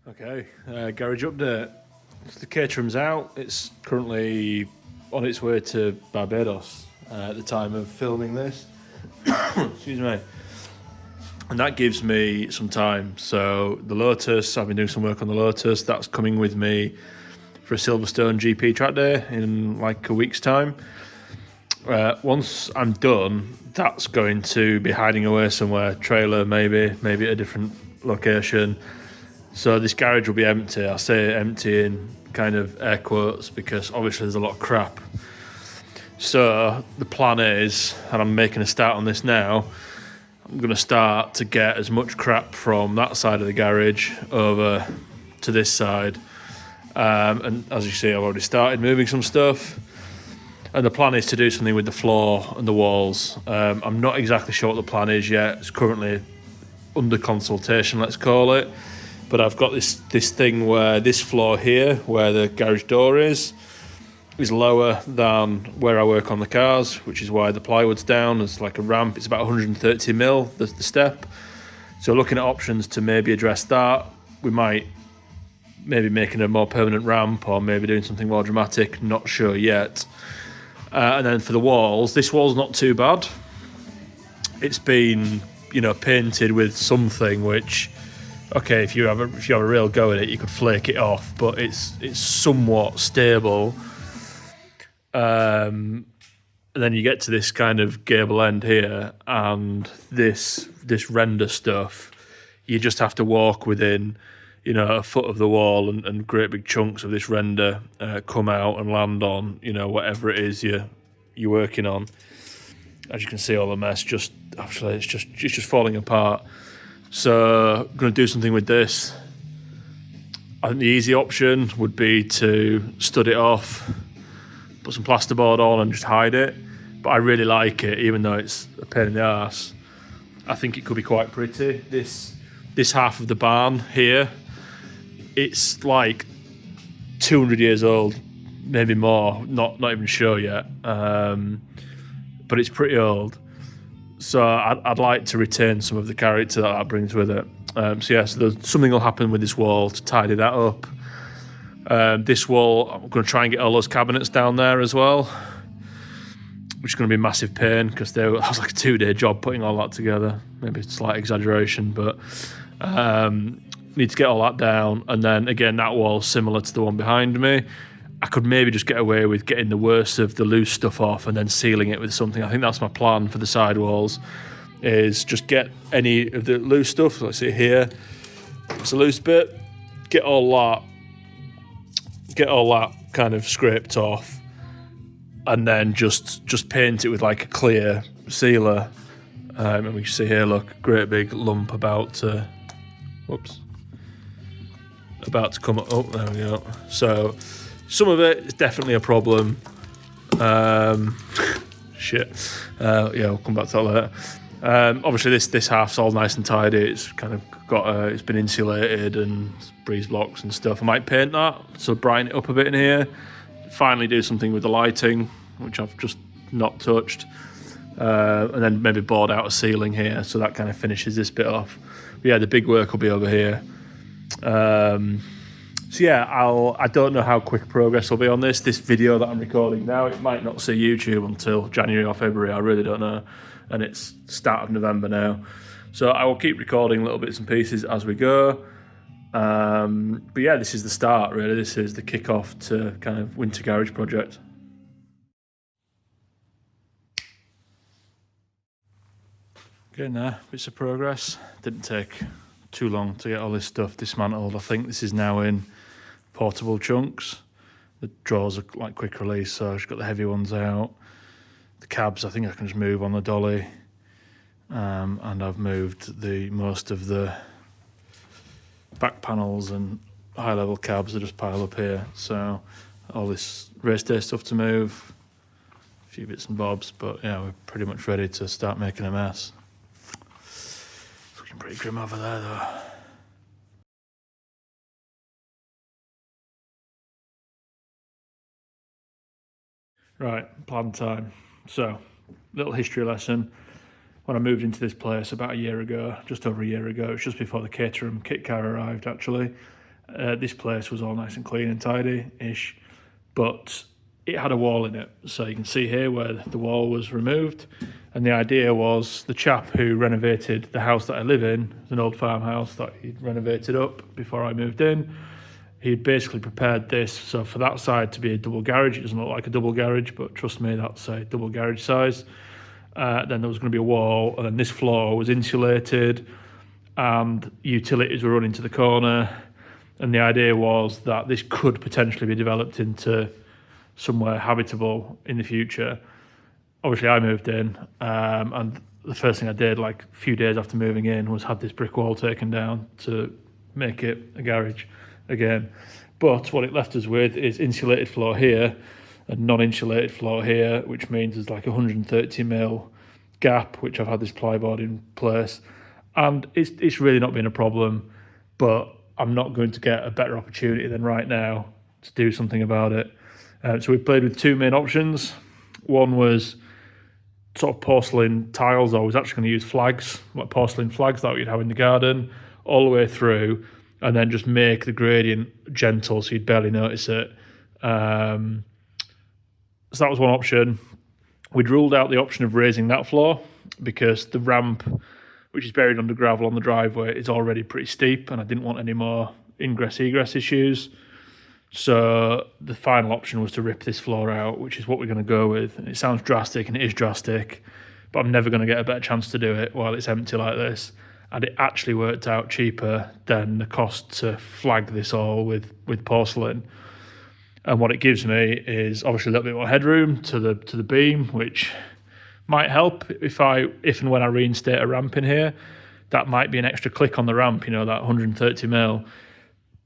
Okay, garage update. So the caterum's out. It's currently on its way to Barbados at the time of filming this. Excuse me. And that gives me some time. So the Lotus, I've been doing some work on the Lotus. That's coming with me for a Silverstone GP track day in like a week's time. Once I'm done, that's going to be hiding away somewhere, trailer maybe at a different location. So this garage will be empty. I say empty in kind of air quotes because obviously there's a lot of crap. So the plan is, and I'm making a start on this now, I'm going to start to get as much crap from that side of the garage over to this side. And as you see, I've already started moving some stuff. And the plan is to do something with the floor and the walls. I'm not exactly sure what the plan is yet. It's currently under consultation, let's call it. But I've got this thing where this floor here, where the garage door is lower than where I work on the cars, which is why the plywood's down. It's like a ramp. It's about 130 mil, the step. So looking at options to maybe address that. We might maybe making a more permanent ramp or maybe doing something more dramatic. Not sure yet. And then for the walls, this wall's not too bad. It's been, painted with something which, okay, if you have a real go at it, you could flake it off, but it's somewhat stable. And then you get to this kind of gable end here, and this render stuff, you just have to walk within, a foot of the wall, and great big chunks of this render come out and land on, whatever it is you're working on. As you can see, all the mess it's just falling apart. So I'm going to do something with this. I think the easy option would be to stud it off, put some plasterboard on and just hide it. But I really like it, even though it's a pain in the arse. I think it could be quite pretty. This half of the barn here, it's like 200 years old, maybe more, not even sure yet. But it's pretty old. So I'd like to retain some of the character that brings with it. So something will happen with this wall to tidy that up. This wall, I'm going to try and get all those cabinets down there as well, which is going to be a massive pain because that was like a 2-day job putting all that together. Maybe it's a slight exaggeration, but need to get all that down. And then again, that wall's similar to the one behind me. I could maybe just get away with getting the worst of the loose stuff off and then sealing it with something. I think that's my plan for the side walls, is just get any of the loose stuff. Let's see here, it's a loose bit. Get all that kind of scraped off, and then just paint it with like a clear sealer. And we can see here, look, great big lump about to come up. Oh, there we go. So some of it is definitely a problem. Shit. We'll come back to that later. Obviously, this half's all nice and tidy. It's kind of got it's been insulated and breeze blocks and stuff. I might paint that, so brighten it up a bit in here. Finally do something with the lighting, which I've just not touched. And then maybe board out a ceiling here, so that kind of finishes this bit off. But yeah, the big work will be over here. I don't know how quick progress will be on this video that I'm recording now. It might not see YouTube until January or February, I really don't know. And it's start of November now. So I will keep recording little bits and pieces as we go. But yeah, this is the start, really. This is the kickoff to kind of winter garage project. Getting there, bits of progress. Didn't take too long to get all this stuff dismantled. I think this is now in portable chunks. The drawers are like quick release, so I've just got the heavy ones out. The cabs, I think I can just move on the dolly. And I've moved most of the back panels and high level cabs that just pile up here. So all this race day stuff to move, a few bits and bobs, but yeah, we're pretty much ready to start making a mess. Looking pretty grim over there though. Right, plan time. So, little history lesson. When I moved into this place about a year ago, just over a year ago, it was just before the caterum kit car arrived actually. This place was all nice and clean and tidy-ish, but it had a wall in it. So you can see here where the wall was removed. And the idea was the chap who renovated the house that I live in, it's an old farmhouse that he'd renovated up before I moved in. He'd basically prepared this so for that side to be a double garage. It doesn't look like a double garage, but trust me, that's a double garage size. Then there was going to be a wall, and then this floor was insulated, and utilities were running to the corner. And the idea was that this could potentially be developed into somewhere habitable in the future. Obviously, I moved in, and the first thing I did, like a few days after moving in, was have this brick wall taken down to make it a garage again. But what it left us with is insulated floor here and non-insulated floor here, which means there's like 130mm gap, which I've had this plyboard in place. And it's really not been a problem, but I'm not going to get a better opportunity than right now to do something about it. So we played with two main options. One was sort of porcelain tiles. I was actually going to use flags, like porcelain flags that you'd have in the garden, all the way through, and then just make the gradient gentle so you'd barely notice it. So that was one option. We'd ruled out the option of raising that floor because the ramp, which is buried under gravel on the driveway, is already pretty steep, and I didn't want any more ingress-egress issues. So the final option was to rip this floor out, which is what we're going to go with. And it sounds drastic, and it is drastic, but I'm never going to get a better chance to do it while it's empty like this. And it actually worked out cheaper than the cost to flag this all with porcelain. And what it gives me is obviously a little bit more headroom to the beam, which might help if and when I reinstate a ramp in here. That might be an extra click on the ramp, that 130mm.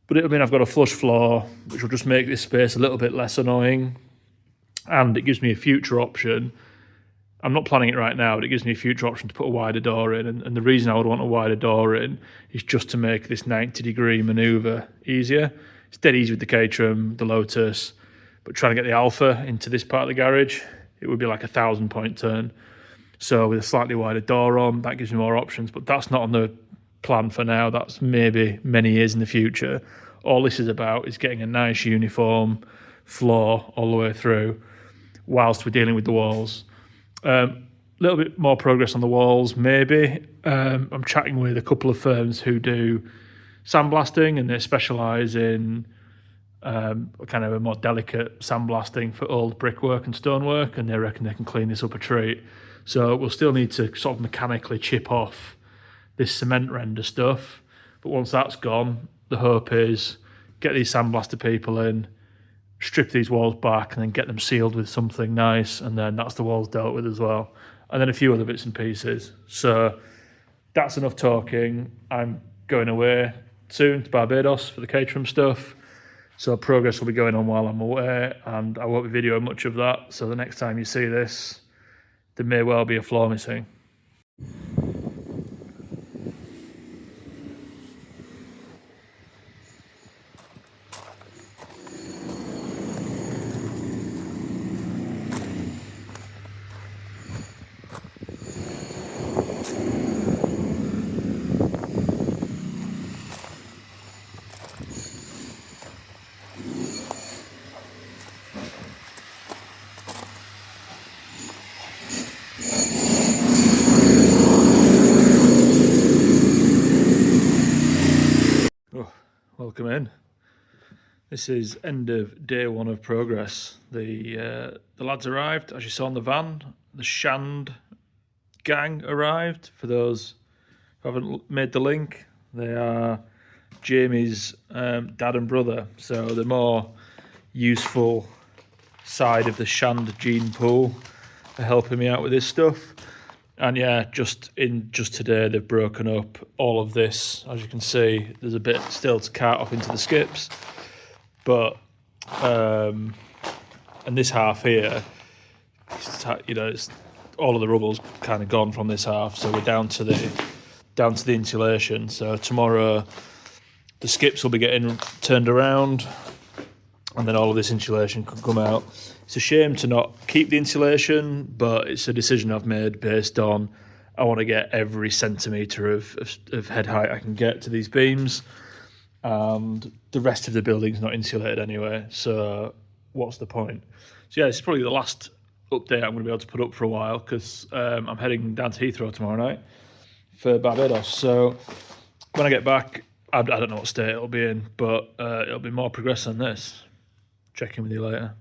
But it'll mean I've got a flush floor, which will just make this space a little bit less annoying. And it gives me a future option. I'm not planning it right now, but it gives me a future option to put a wider door in. And the reason I would want a wider door in is just to make this 90-degree manoeuvre easier. It's dead easy with the Caterham, the Lotus, but trying to get the Alpha into this part of the garage, it would be like a 1,000-point turn. So with a slightly wider door on, that gives me more options, but that's not on the plan for now. That's maybe many years in the future. All this is about is getting a nice uniform floor all the way through whilst we're dealing with the walls. A little bit more progress on the walls, maybe. I'm chatting with a couple of firms who do sandblasting, and they specialise in kind of a more delicate sandblasting for old brickwork and stonework, and they reckon they can clean this up a treat. So we'll still need to sort of mechanically chip off this cement render stuff, but once that's gone, the hope is get these sandblaster people in, strip these walls back, and then get them sealed with something nice, and then that's the walls dealt with as well, and then a few other bits and pieces. So that's enough talking. I'm going away soon to Barbados for the Caterham stuff, so progress will be going on while I'm away, and I won't be videoing much of that, so the next time you see this, there may well be a floor missing. Welcome in. This is end of day one of progress. The lads arrived, as you saw in the van. The Shand gang arrived. For those who haven't made the link, they are Jamie's dad and brother. So the more useful side of the Shand gene pool are helping me out with this stuff. And yeah, just today they've broken up all of this. As you can see, there's a bit still to cart off into the skips, but and this half here, it's all of the rubble's kind of gone from this half, so we're down to the insulation. So tomorrow the skips will be getting turned around, and then all of this insulation could come out. It's a shame to not keep the insulation, but it's a decision I've made based on I want to get every centimetre of head height I can get to these beams. and the rest of the building's not insulated anyway, so what's the point? So yeah, this is probably the last update I'm going to be able to put up for a while, because I'm heading down to Heathrow tomorrow night for Barbados. So when I get back, I don't know what state it'll be in, but it'll be more progress than this. Check in with you later.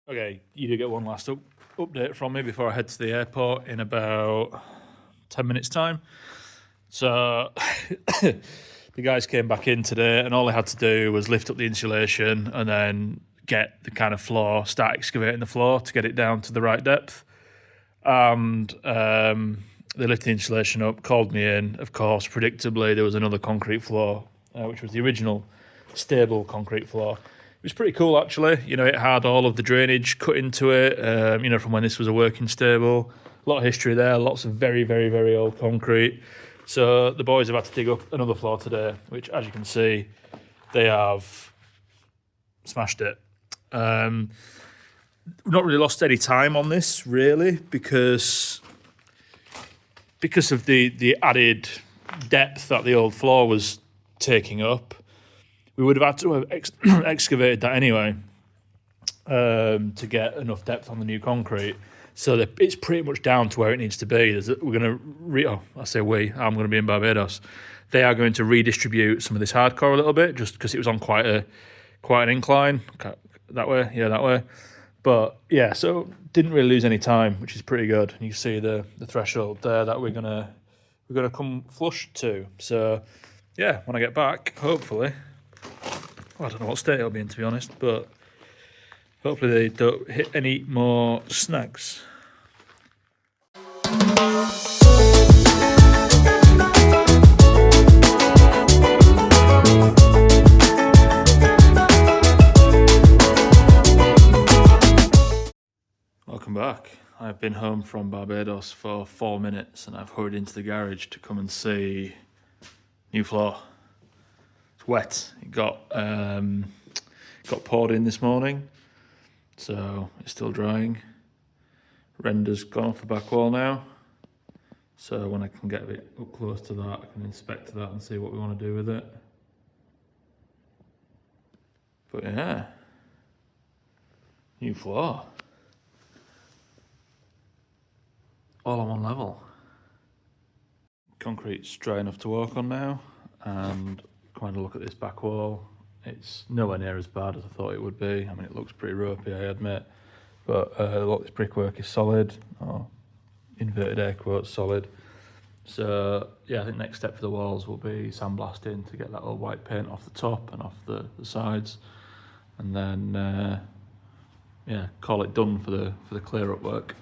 Okay, you do get one last update from me before I head to the airport in about 10 minutes time. So the guys came back in today, and all they had to do was lift up the insulation and then get the kind of floor, start excavating the floor to get it down to the right depth. And they lifted the insulation up, called me in. Of course, predictably, there was another concrete floor, which was the original stable concrete floor. It was pretty cool, actually. You know, it had all of the drainage cut into it, you know, from when this was a working stable. A lot of history there, lots of very, very, very old concrete. So the boys have had to dig up another floor today, which, as you can see, they have smashed it. We've not really lost any time on this, really, because of the added depth that the old floor was taking up. We would have had to have excavated that anyway to get enough depth on the new concrete, so that it's pretty much down to where it needs to be. We're going to, I'm going to be in Barbados. They are going to redistribute some of this hardcore a little bit, just because it was on quite an incline. That way. But yeah, so didn't really lose any time, which is pretty good. And you can see the threshold there that we're gonna come flush to. So yeah, when I get back, hopefully, I don't know what state it'll be in, to be honest, but hopefully they don't hit any more snags. Welcome back. I've been home from Barbados for 4 minutes, and I've hurried into the garage to come and see new floor. It's wet. It got poured in this morning, so it's still drying. Render's gone off the back wall now, so when I can get a bit up close to that, I can inspect that and see what we want to do with it. But yeah, new floor. All on one level. Concrete's dry enough to walk on now, and come and look at this back wall. It's nowhere near as bad as I thought it would be. I mean, it looks pretty ropey, I admit, but a lot of this brickwork is solid, or inverted air quotes, solid. So yeah, I think next step for the walls will be sandblasting to get that old white paint off the top and off the sides, and then yeah, call it done for the clear up work.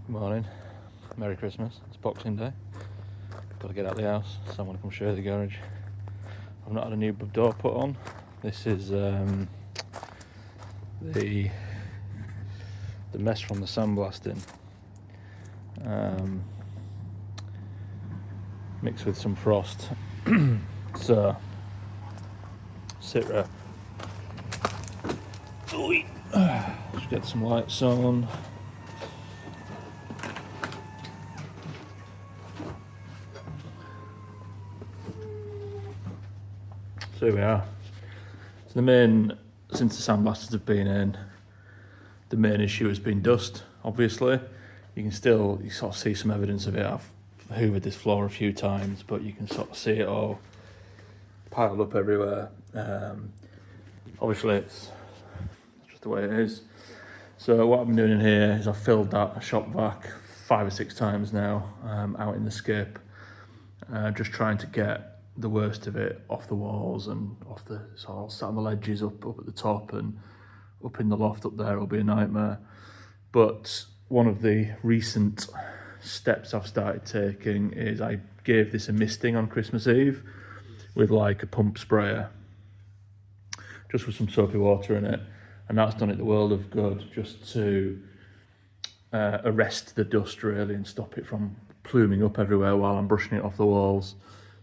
Good morning, Merry Christmas. It's Boxing Day. Got to get out of the house, so I'm going to come show you the garage. I've not had a new door put on. This is the mess from the sandblasting, mixed with some frost. So sit rep. Just get some lights on. So here we are. So since the sandblasters have been in, the main issue has been dust, obviously. You sort of see some evidence of it. I've hoovered this floor a few times, but you can sort of see it all piled up everywhere. Obviously it's just the way it is. So what I've been doing in here is I've filled that shop vac 5 or 6 times now, out in the skip, just trying to get the worst of it off the walls and off the sort of sat on the ledges up at the top, and up in the loft up there will be a nightmare. But one of the recent steps I've started taking is I gave this a misting on Christmas Eve with like a pump sprayer, just with some soapy water in it, and that's done it the world of good, just to arrest the dust really and stop it from pluming up everywhere while I'm brushing it off the walls.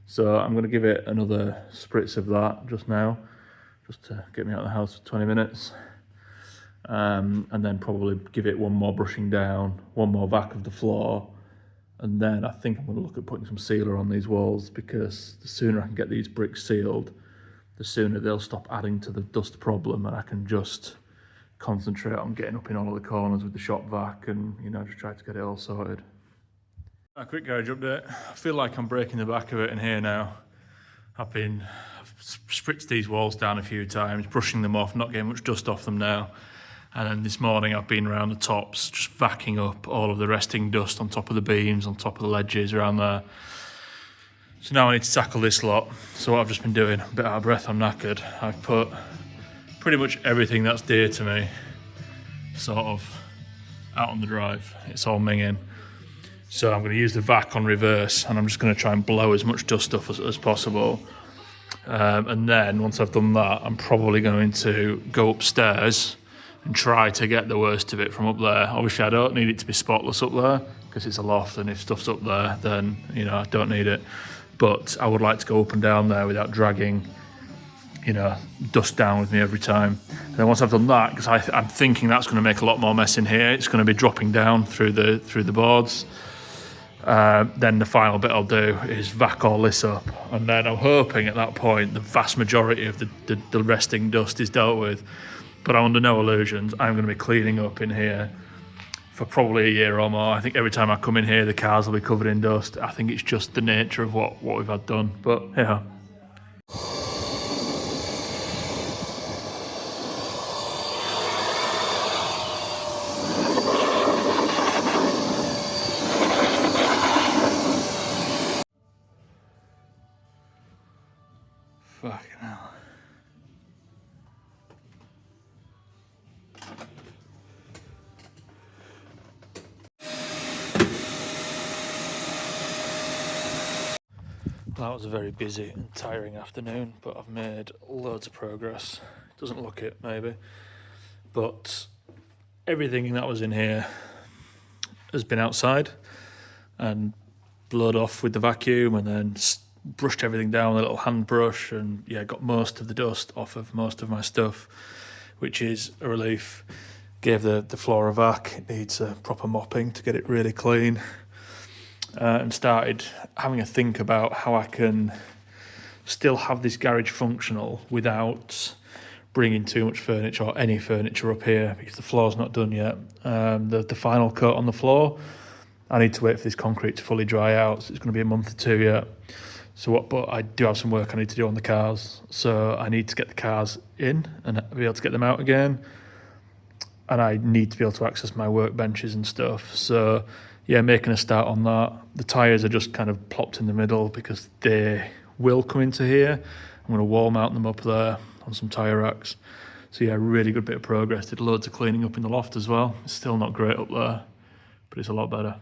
So I'm going to give it another spritz of that just now, just to get me out of the house for 20 minutes. And then probably give it one more brushing down, one more vac of the floor, and then I think I'm going to look at putting some sealer on these walls, because the sooner I can get these bricks sealed, the sooner they'll stop adding to the dust problem, and I can just concentrate on getting up in all of the corners with the shop vac and, you know, just try to get it all sorted. A quick garage update. I feel like I'm breaking the back of it in here now. I've spritzed these walls down a few times, brushing them off, not getting much dust off them now. And then this morning I've been around the tops, just vacuuming up all of the resting dust on top of the beams, on top of the ledges around there. So now I need to tackle this lot. So what I've just been doing, a bit out of breath, I'm knackered. I've put pretty much everything that's dear to me sort of out on the drive. It's all minging. So I'm going to use the vac on reverse, and I'm just going to try and blow as much dust off as possible. And then once I've done that, I'm probably going to go upstairs and try to get the worst of it from up there. Obviously, I don't need it to be spotless up there because it's a loft, and if stuff's up there, then, you know, I don't need it. But I would like to go up and down there without dragging, you know, dust down with me every time. And then once I've done that, because I'm thinking that's going to make a lot more mess in here, it's going to be dropping down through the boards. Then the final bit I'll do is vac all this up, and then I'm hoping at that point the vast majority of the resting dust is dealt with. But I'm under no illusions, I'm going to be cleaning up in here for probably a year or more. I think every time I come in here, the cars will be covered in dust. I think it's just the nature of what we've had done. But yeah. Fucking hell. That was a very busy and tiring afternoon, but I've made loads of progress. It doesn't look it, maybe, but everything that was in here has been outside and blowed off with the vacuum, and then brushed everything down with a little hand brush, and yeah, got most of the dust off of most of my stuff, which is a relief. Gave the floor a vac. It needs a proper mopping to get it really clean. And started having a think about how I can still have this garage functional without bringing too much furniture or any furniture up here, because the floor's not done yet. The final coat on the floor, I need to wait for this concrete to fully dry out, so it's going to be a month or two yet. But I do have some work I need to do on the cars, so I need to get the cars in and be able to get them out again, and I need to be able to access my workbenches and stuff. So yeah, making a start on that. The tyres are just kind of plopped in the middle because they will come into here. I'm going to wall mount them up there on some tyre racks. So yeah, really good bit of progress. Did loads of cleaning up in the loft as well. It's still not great up there, but it's a lot better.